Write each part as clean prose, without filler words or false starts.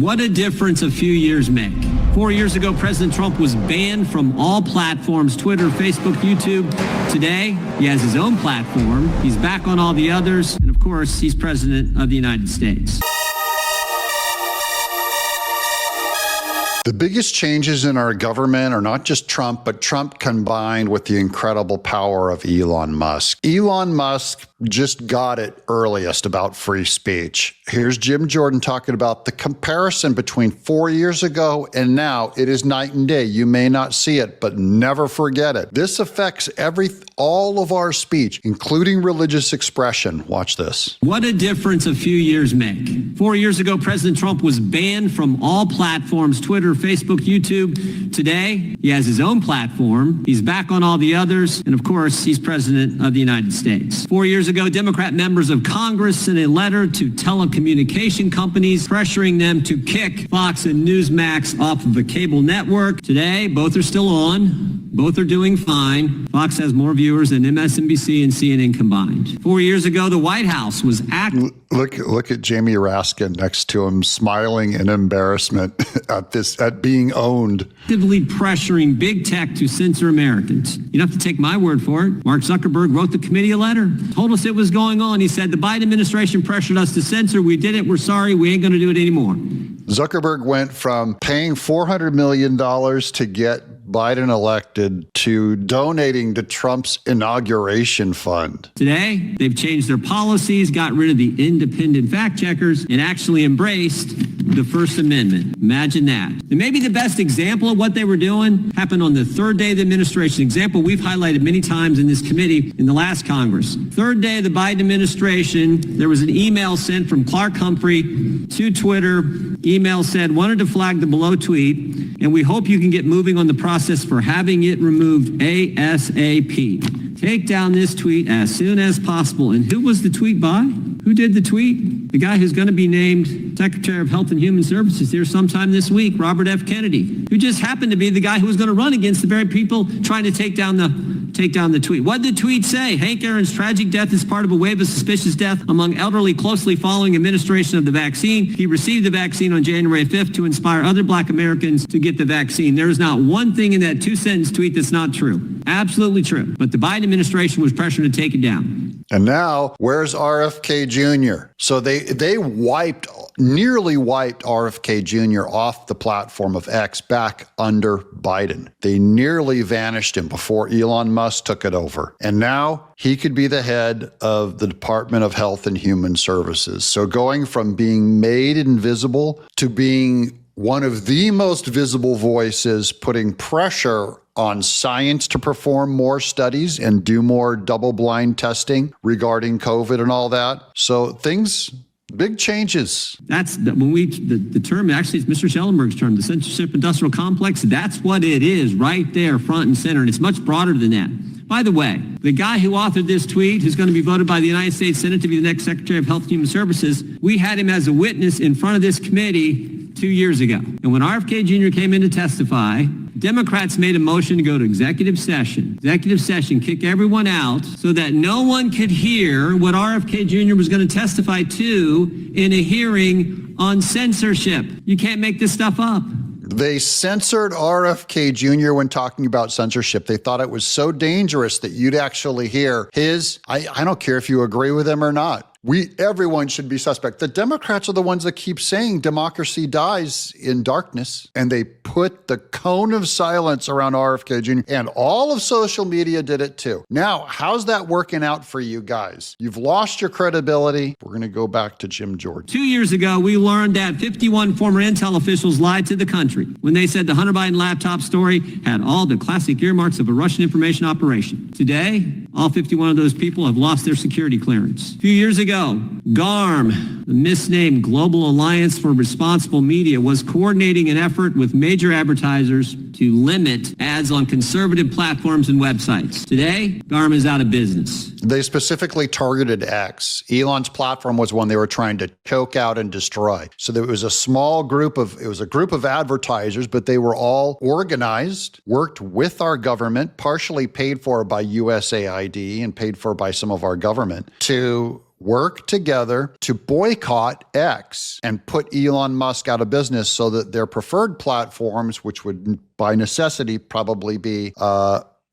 What a difference a few years make. 4 years ago, President Trump was banned from all platforms, Twitter, Facebook, YouTube. Today, he has his own platform. He's back on all the others. And of course, he's President of the United States. The biggest changes in our government are not just Trump, but Trump combined with the incredible power of Elon Musk. Elon Musk just got it earliest about free speech. Here's Jim Jordan talking about the comparison between 4 years ago and now. It is night and day. You may not see it, but never forget it. This affects all of our speech, including religious expression. Watch this. What a difference a few years make. 4 years ago, President Trump was banned from all platforms, Twitter, Facebook, YouTube. Today, he has his own platform. He's back on all the others. And of course, he's President of the United States. 4 years ago, Democrat members of Congress sent a letter to telecommunication companies pressuring them to kick Fox and Newsmax off of the cable network. Today, both are still on. Both are doing fine. Fox has more viewers than MSNBC and CNN combined. 4 years ago, the White House was Look at Jamie Raskin next to him, smiling in embarrassment at being owned. Actively pressuring big tech to censor Americans. You don't have to take my word for it. Mark Zuckerberg wrote the committee a letter, told us it was going on. He said, the Biden administration pressured us to censor. We did it. We're sorry. We ain't going to do it anymore. Zuckerberg went from paying $400 million to get Biden elected to donating to Trump's inauguration fund. Today, they've changed their policies, got rid of the independent fact checkers, and actually embraced the First Amendment. Imagine that. And maybe the best example of what they were doing happened on the third day of the administration. Example we've highlighted many times in this committee in the last Congress. Third day of the Biden administration, there was an email sent from Clark Humphrey to Twitter. Email said, wanted to flag the below tweet, and we hope you can get moving on the process for having it removed ASAP. Take down this tweet as soon as possible. And who was the tweet by? Who did the tweet? The guy who's going to be named Secretary of Health and Human Services here sometime this week, Robert F. Kennedy, who just happened to be the guy who was going to run against the very people trying to take down the tweet. What did the tweet say? Hank Aaron's tragic death is part of a wave of suspicious death among elderly closely following administration of the vaccine. He received the vaccine on January 5th to inspire other Black Americans to get the vaccine. There is not one thing in that two-sentence tweet that's not true. Absolutely true. But the Biden administration was pressured to take it down. And now, where's RFK Jr.? So they nearly wiped RFK Jr. off the platform of X back under Biden. They nearly vanished him before Elon Musk took it over. And now he could be the head of the Department of Health and Human Services. So going from being made invisible to being one of the most visible voices, putting pressure on science to perform more studies and do more double-blind testing regarding COVID and all that. So big changes. That's the term, actually it's Mr. Schellenberg's term, the censorship industrial complex. That's what it is right there, front and center. And it's much broader than that. By the way, the guy who authored this tweet, who's going to be voted by the United States Senate to be the next Secretary of Health and Human Services, we had him as a witness in front of this committee 2 years ago. And when RFK Jr. came in to testify, Democrats made a motion to go to executive session. Executive session, kick everyone out so that no one could hear what RFK Jr. was going to testify to in a hearing on censorship. You can't make this stuff up. They censored RFK Jr. when talking about censorship. They thought it was so dangerous that you'd actually hear I don't care if you agree with him or not. Everyone should be suspect. The Democrats are the ones that keep saying democracy dies in darkness. And they put the cone of silence around RFK Jr. And all of social media did it too. Now, how's that working out for you guys? You've lost your credibility. We're going to go back to Jim Jordan. 2 years ago, we learned that 51 former Intel officials lied to the country when they said the Hunter Biden laptop story had all the classic earmarks of a Russian information operation. Today, all 51 of those people have lost their security clearance. A few years ago, GARM, the misnamed Global Alliance for Responsible Media, was coordinating an effort with major advertisers to limit ads on conservative platforms and websites. Today, GARM is out of business. They specifically targeted X. Elon's platform was one they were trying to choke out and destroy. So there was a group of advertisers, but they were all organized, worked with our government, partially paid for by USAID and paid for by some of our government, to work together to boycott X and put Elon Musk out of business so that their preferred platforms, which would by necessity probably be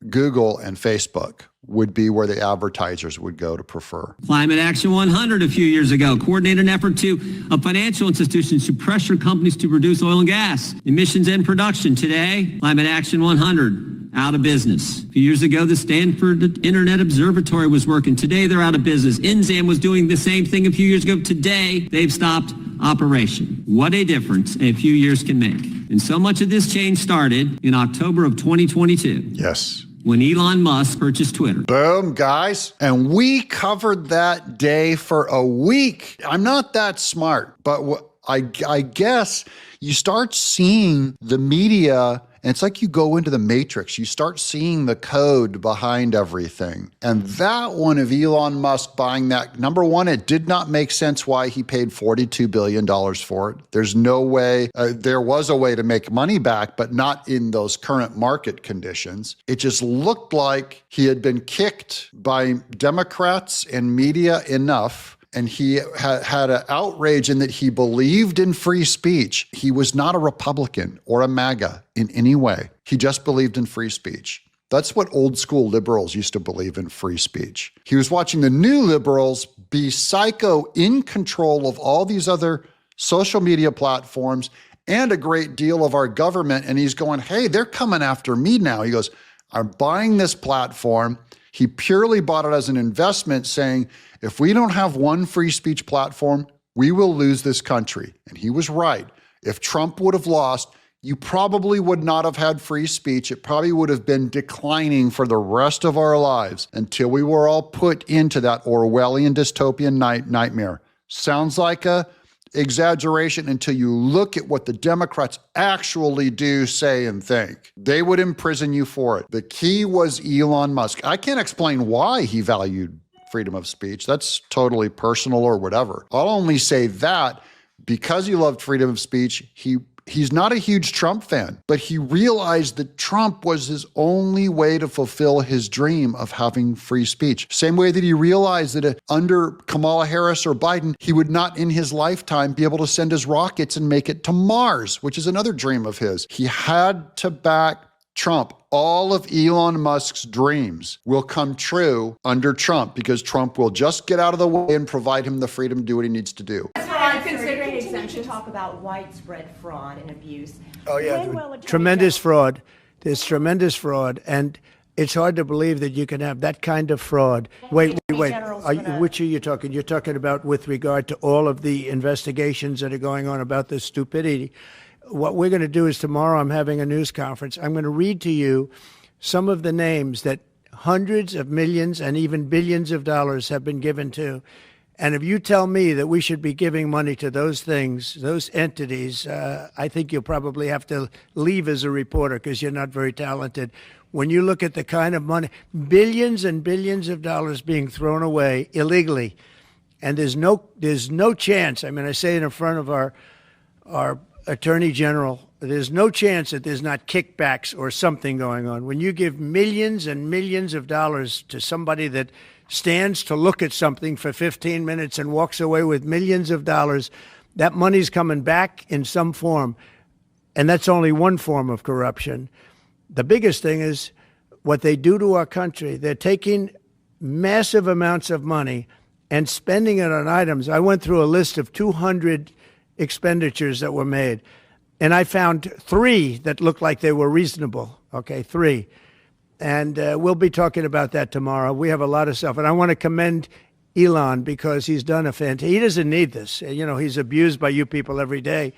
Google and Facebook, would be where the advertisers would go to prefer. Climate Action 100 a few years ago coordinated an effort of financial institutions to pressure companies to reduce oil and gas emissions and production. Today, Climate Action 100 out of business. A few years ago, the Stanford Internet Observatory was working. Today, they're out of business. Inzam was doing the same thing a few years ago. Today, they've stopped operation. What a difference a few years can make. And so much of this change started in October of 2022. Yes. When Elon Musk purchased Twitter. Boom, guys. And we covered that day for a week. I'm not that smart, but I guess you start seeing the media, and it's like you go into the matrix. You start seeing the code behind everything. And that one of Elon Musk buying that, number one, it did not make sense why he paid $42 billion for it. There's no way, there was a way to make money back, but not in those current market conditions. It just looked like he had been kicked by Democrats and media enough. And he had an outrage in that he believed in free speech. He was not a Republican or a MAGA in any way. He just believed in free speech. That's what old school liberals used to believe in, free speech. He was watching the new liberals be psycho in control of all these other social media platforms and a great deal of our government. And he's going, hey, they're coming after me now. He goes, I'm buying this platform. He purely bought it as an investment, saying, if we don't have one free speech platform, we will lose this country. And he was right. If Trump would have lost, you probably would not have had free speech. It probably would have been declining for the rest of our lives until we were all put into that Orwellian dystopian nightmare. Sounds like a exaggeration until you look at what the Democrats actually do, say, and think. They would imprison you for it. The key was Elon Musk. I can't explain why he valued freedom of speech. That's totally personal or whatever. I'll only say that because he loved freedom of speech, he's not a huge Trump fan, but he realized that Trump was his only way to fulfill his dream of having free speech. Same way that he realized that under Kamala Harris or Biden, he would not in his lifetime be able to send his rockets and make it to Mars, which is another dream of his. He had to back Trump. All of Elon Musk's dreams will come true under Trump because Trump will just get out of the way and provide him the freedom to do what he needs to do. Considering exemption, talk about widespread fraud and abuse. Oh yeah, tremendous fraud. There's tremendous fraud, and it's hard to believe that you can have that kind of fraud. Wait. Which are you talking? You're talking about with regard to all of the investigations that are going on about this stupidity. What we're going to do is tomorrow I'm having a news conference. I'm going to read to you some of the names that hundreds of millions and even billions of dollars have been given to. And if you tell me that we should be giving money to those things, those entities, I think you'll probably have to leave as a reporter because you're not very talented. When you look at the kind of money, billions and billions of dollars being thrown away illegally, and there's no chance. I mean, I say it in front of our Attorney General, there's no chance that there's not kickbacks or something going on. When you give millions and millions of dollars to somebody that stands to look at something for 15 minutes and walks away with millions of dollars, that money's coming back in some form. And that's only one form of corruption. The biggest thing is what they do to our country. They're taking massive amounts of money and spending it on items. I went through a list of 200 expenditures that were made, and I found 3 that looked like they were reasonable. Okay, 3. And we'll be talking about that tomorrow. We have a lot of stuff. And I want to commend Elon because he's done a fantastic. He doesn't need this. You know, he's abused by you people every day.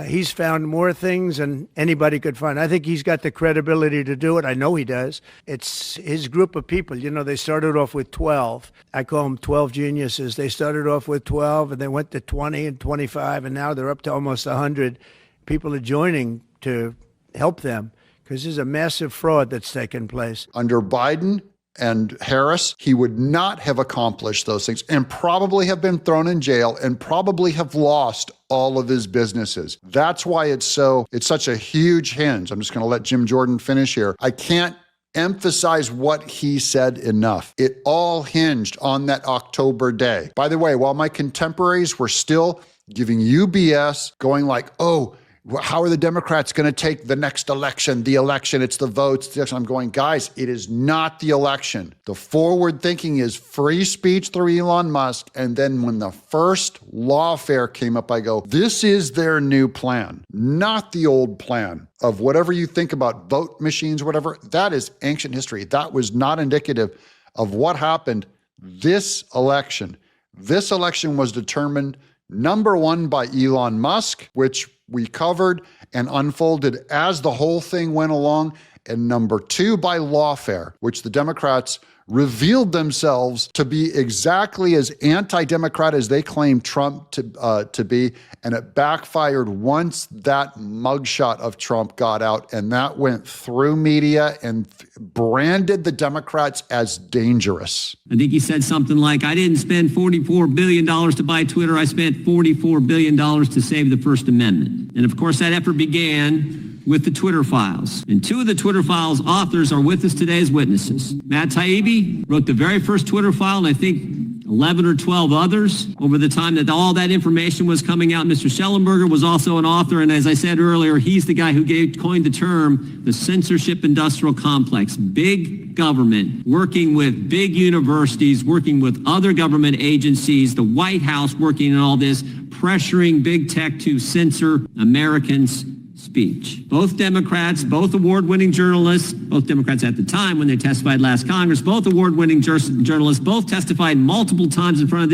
He's found more things than anybody could find. I think he's got the credibility to do it. I know he does. It's his group of people. You know, they started off with 12. I call them 12 geniuses. They started off with 12, and they went to 20 and 25, and now they're up to almost 100. People are joining to help them because there's a massive fraud that's taken place. Under Biden and Harris, he would not have accomplished those things and probably have been thrown in jail and probably have lost all of his businesses. That's why it's such a huge hinge. I'm just going to let Jim Jordan finish here. I can't emphasize what he said enough. It all hinged on that October day. By the way, while my contemporaries were still giving you BS, going like, oh, how are the Democrats going to take the next election? The election, it's the votes. I'm going, guys, it is not the election. The forward thinking is free speech through Elon Musk. And then when the first lawfare came up, I go, this is their new plan, not the old plan of whatever you think about vote machines or whatever. That is ancient history. That was not indicative of what happened this election. This election was determined, number one, by Elon Musk, which we covered and unfolded as the whole thing went along, and number two, by lawfare, which the Democrats revealed themselves to be exactly as anti-democrat as they claimed Trump to be, and it backfired once that mugshot of Trump got out, and that went through media and branded the Democrats as dangerous. I think he said something like, I didn't spend $44 billion to buy Twitter. I spent $44 billion to save the First Amendment. And of course, that effort began with the Twitter files. And two of the Twitter files authors are with us today as witnesses. Matt Taibbi wrote the very first Twitter file, and I think 11 or 12 others over the time that all that information was coming out. Mr. Schellenberger was also an author, and as I said earlier, he's the guy who coined the term the censorship industrial complex. Big government working with big universities, working with other government agencies, the White House working in all this, pressuring big tech to censor Americans' speech. Both Democrats, both award-winning journalists, both Democrats at the time when they testified last Congress, both award-winning journalists, both testified multiple times in front of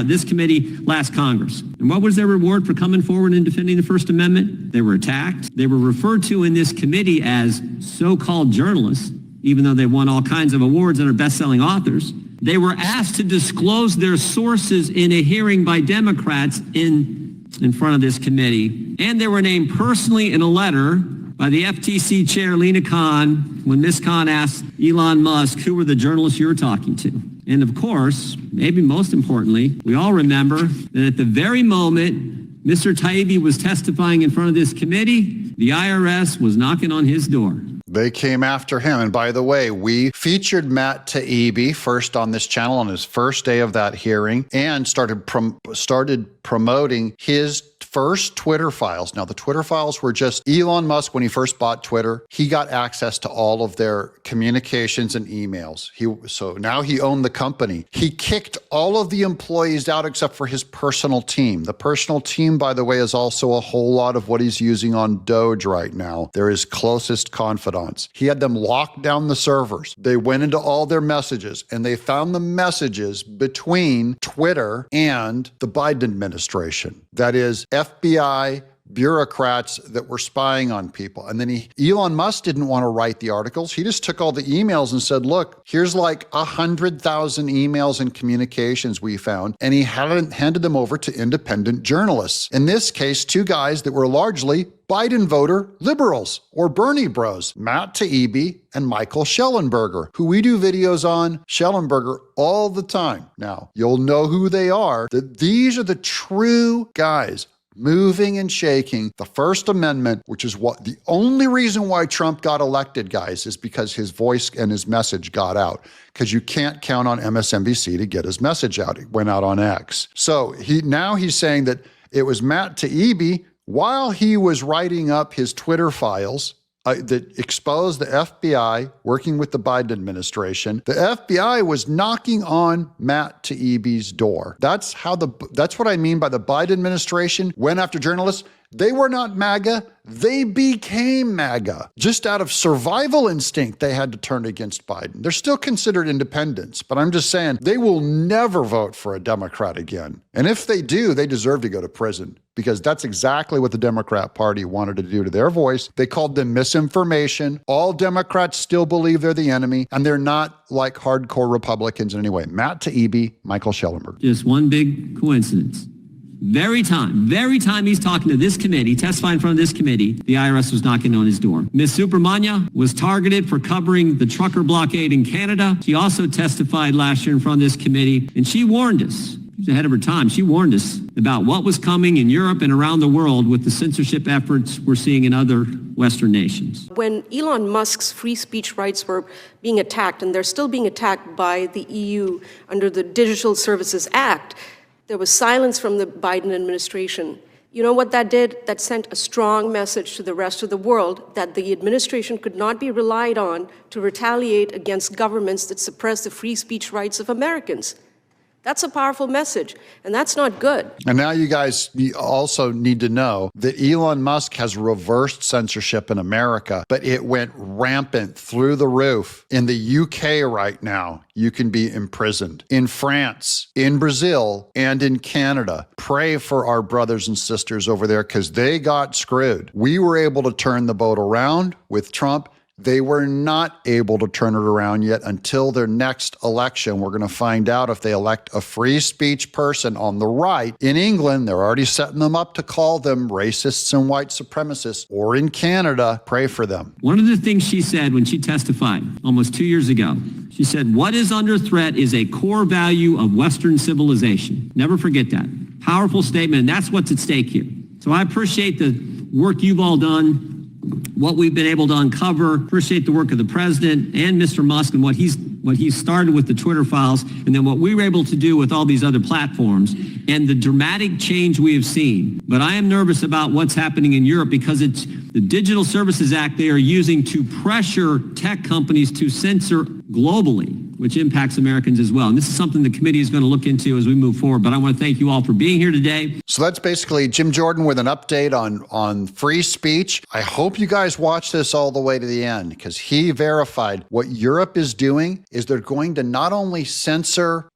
this committee last Congress. And what was their reward for coming forward and defending the First Amendment? They were attacked. They were referred to in this committee as so-called journalists, even though they won all kinds of awards and are best-selling authors. They were asked to disclose their sources in a hearing by Democrats in front of this committee. And they were named personally in a letter by the FTC chair, Lena Khan, when Ms. Khan asked Elon Musk, who were the journalists you were talking to? And of course, maybe most importantly, we all remember that at the very moment Mr. Taibbi was testifying in front of this committee, the IRS was knocking on his door. They came after him. And by the way, we featured Matt Taibbi first on this channel on his first day of that hearing and started promoting his first Twitter files. Now, the Twitter files were just Elon Musk, when he first bought Twitter, he got access to all of their communications and emails. So now he owned the company. He kicked all of the employees out except for his personal team. The personal team, by the way, is also a whole lot of what he's using on Doge right now. They're his closest confidants. He had them lock down the servers. They went into all their messages and they found the messages between Twitter and the Biden administration. That is FBI bureaucrats that were spying on people. And then Elon Musk didn't want to write the articles. He just took all the emails and said, look, here's like 100,000 emails and communications we found. And he handed them over to independent journalists. In this case, two guys that were largely Biden voter liberals or Bernie bros, Matt Taibbi and Michael Schellenberger, who we do videos on Schellenberger all the time. Now, you'll know who they are. These are the true guys moving and shaking the First Amendment, which is what the only reason why Trump got elected, guys, is because his voice and his message got out. Because you can't count on MSNBC to get his message out. It went out on X. So he's saying that it was Matt Taibbi, while he was writing up his Twitter files that exposed the FBI working with the Biden administration, the FBI was knocking on Matt Taibbi's door. That's what I mean by the Biden administration went after journalists. They were not MAGA. They became MAGA. Just out of survival instinct, they had to turn against Biden. They're still considered independents, but I'm just saying they will never vote for a Democrat again. And if they do, they deserve to go to prison because that's exactly what the Democrat Party wanted to do to their voice. They called them misinformation. All Democrats still believe they're the enemy, and they're not like hardcore Republicans in any way. Matt Taibbi, Michael Schellenberger. Just one big coincidence. Very time he's talking to this committee, testifying in front of this committee, the IRS was knocking on his door. Ms. Subramanya was targeted for covering the trucker blockade in Canada. She also testified last year in front of this committee, and she warned us. She's ahead of her time. She warned us about what was coming in Europe and around the world with the censorship efforts we're seeing in other Western nations. When Elon Musk's free speech rights were being attacked, and they're still being attacked by the EU under the Digital Services Act, there was silence from the Biden administration. You know what that did? That sent a strong message to the rest of the world that the administration could not be relied on to retaliate against governments that suppress the free speech rights of Americans. That's a powerful message, and that's not good. And now you guys also need to know that Elon Musk has reversed censorship in America, but it went rampant through the roof. In the UK right now, you can be imprisoned. In France, in Brazil, and in Canada. Pray for our brothers and sisters over there because they got screwed. We were able to turn the boat around with Trump. They were not able to turn it around yet until their next election. We're going to find out if they elect a free speech person on the right. In England, they're already setting them up to call them racists and white supremacists. Or in Canada, pray for them. One of the things she said when she testified almost 2 years ago, she said, what is under threat is a core value of Western civilization. Never forget that. Powerful statement, and that's what's at stake here. So I appreciate the work you've all done, what we've been able to uncover. Appreciate the work of the president and Mr. Musk and what he's started with the Twitter files, and then what we were able to do with all these other platforms and the dramatic change we have seen. But I am nervous about what's happening in Europe because it's the Digital Services Act they are using to pressure tech companies to censor globally, which impacts Americans as well. And this is something the committee is going to look into as we move forward. But I want to thank you all for being here today. So that's basically Jim Jordan with an update on free speech. I hope you guys watch this all the way to the end because he verified what Europe is doing is they're going to not only censor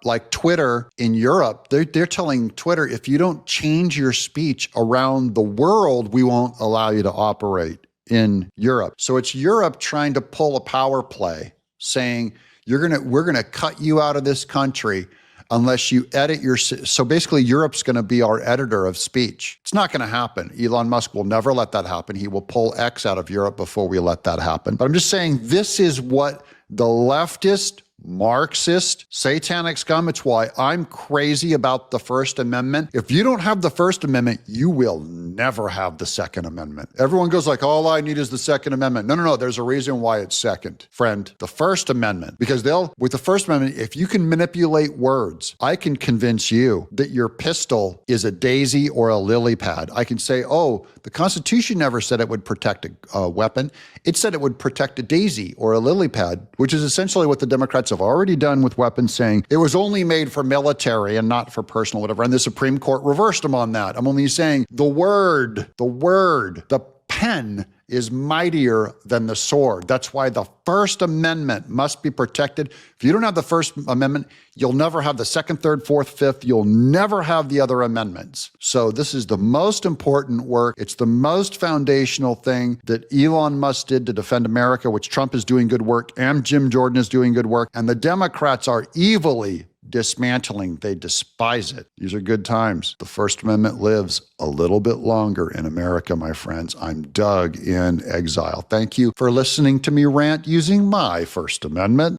like Twitter in Europe, they're telling Twitter, if you don't change your speech around the world, we won't allow you to operate in Europe. So it's Europe trying to pull a power play saying, we're gonna cut you out of this country unless you edit your, so basically Europe's gonna be our editor of speech. It's not gonna happen. Elon Musk will never let that happen. He will pull X out of Europe before we let that happen. But I'm just saying this is what the leftist, Marxist, satanic scum. It's why I'm crazy about the First Amendment. If you don't have the First Amendment, you will never have the Second Amendment. Everyone goes like, all I need is the Second Amendment. No. There's a reason why it's second, friend. The First Amendment, because with the First Amendment, if you can manipulate words, I can convince you that your pistol is a daisy or a lily pad. I can say, oh, the Constitution never said it would protect a weapon. It said it would protect a daisy or a lily pad, which is essentially what the Democrats have already done with weapons, saying it was only made for military and not for personal whatever. And the Supreme Court reversed them on that. I'm only saying the pen is mightier than the sword. That's why the First Amendment must be protected. If you don't have the First Amendment, you'll never have the Second, Third, Fourth, Fifth. You'll never have the other amendments. So this is the most important work. It's the most foundational thing that Elon Musk did to defend America, which Trump is doing good work, and Jim Jordan is doing good work. And the Democrats are evilly dismantling. They despise it. These are good times. The First Amendment lives a little bit longer in America, my friends. I'm Doug in exile. Thank you for listening to me rant using my First Amendment.